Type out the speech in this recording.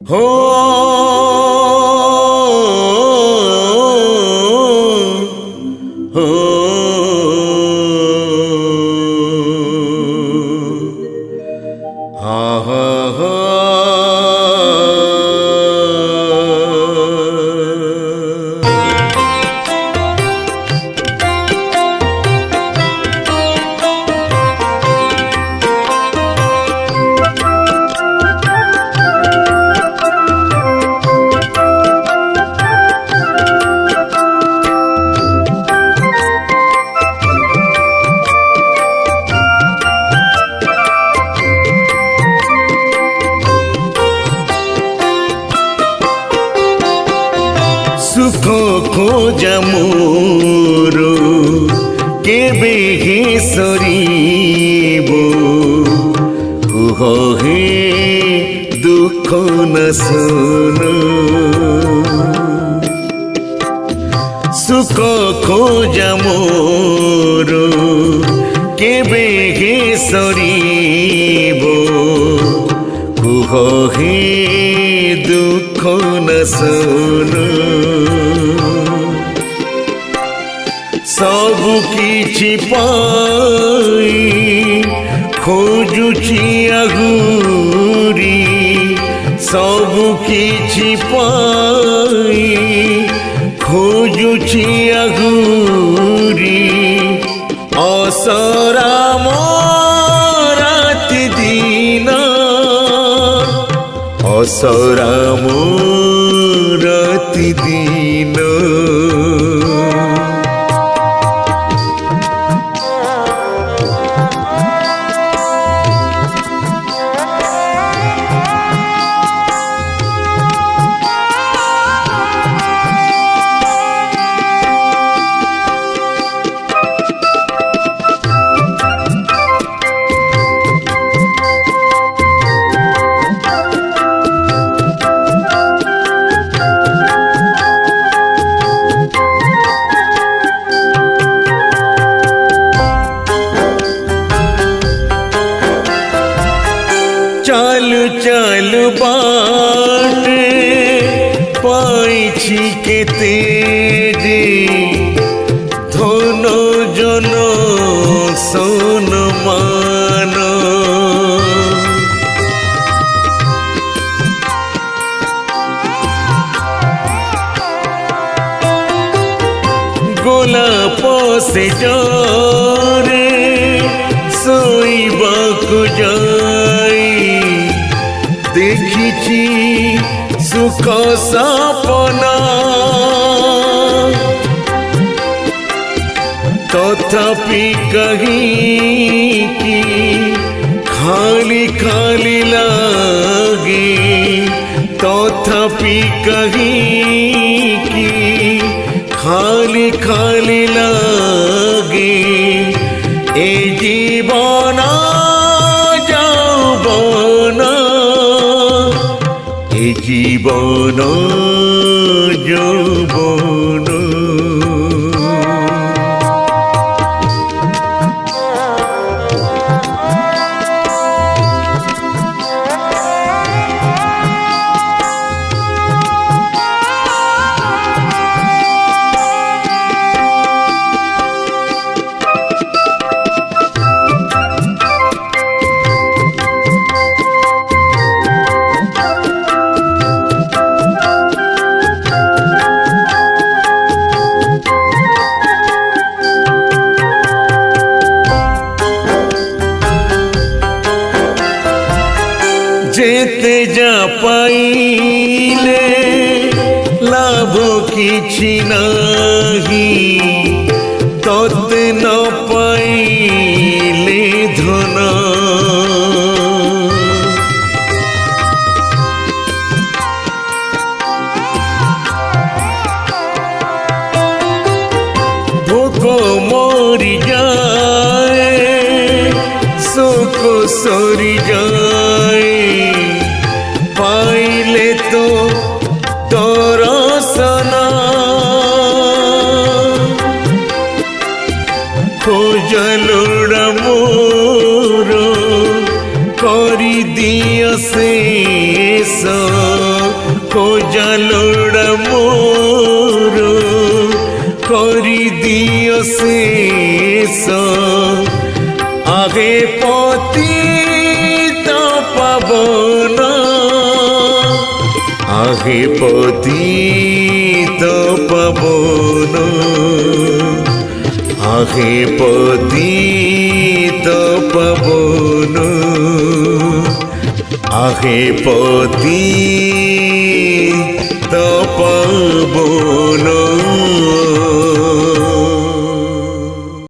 हो हो हा हा हा सुख खोजा मोर केबे हे सरीबो कुह हे दुख न सुनो सुख खोजा मोर केबे हे सरीबो कुह हे दुख न सुनो सबु किछि पाई खोजुछि आहुरी सबु किछि पाई खोजुछि आहुरी असरा राति दिन असरा राति दिन चालू चालू बाटे पाइछि केते जे धन जन सम्मान गोलाप से जरे सोइबाकु जाई देखिछि सुख सपना तथापि कहीं की खाली खाली लागे तथापि कहीं की खाली खाली लागे ए जीवन যৌবনা এ জীবন যৌবন जेते जा पाइले लाभ किछि नाही तते न पाइले धन भोक मरि जाए शोक सरि जाए पाइले तो दर्शना खोजलोड़ा मोर करी दिया शेष খোঁজা লোড়া মোর করি দিও শেষ আগে পতিত পাবন আগে পতিত পাবন আগে পতিত পাবন আগে পতিত পাবন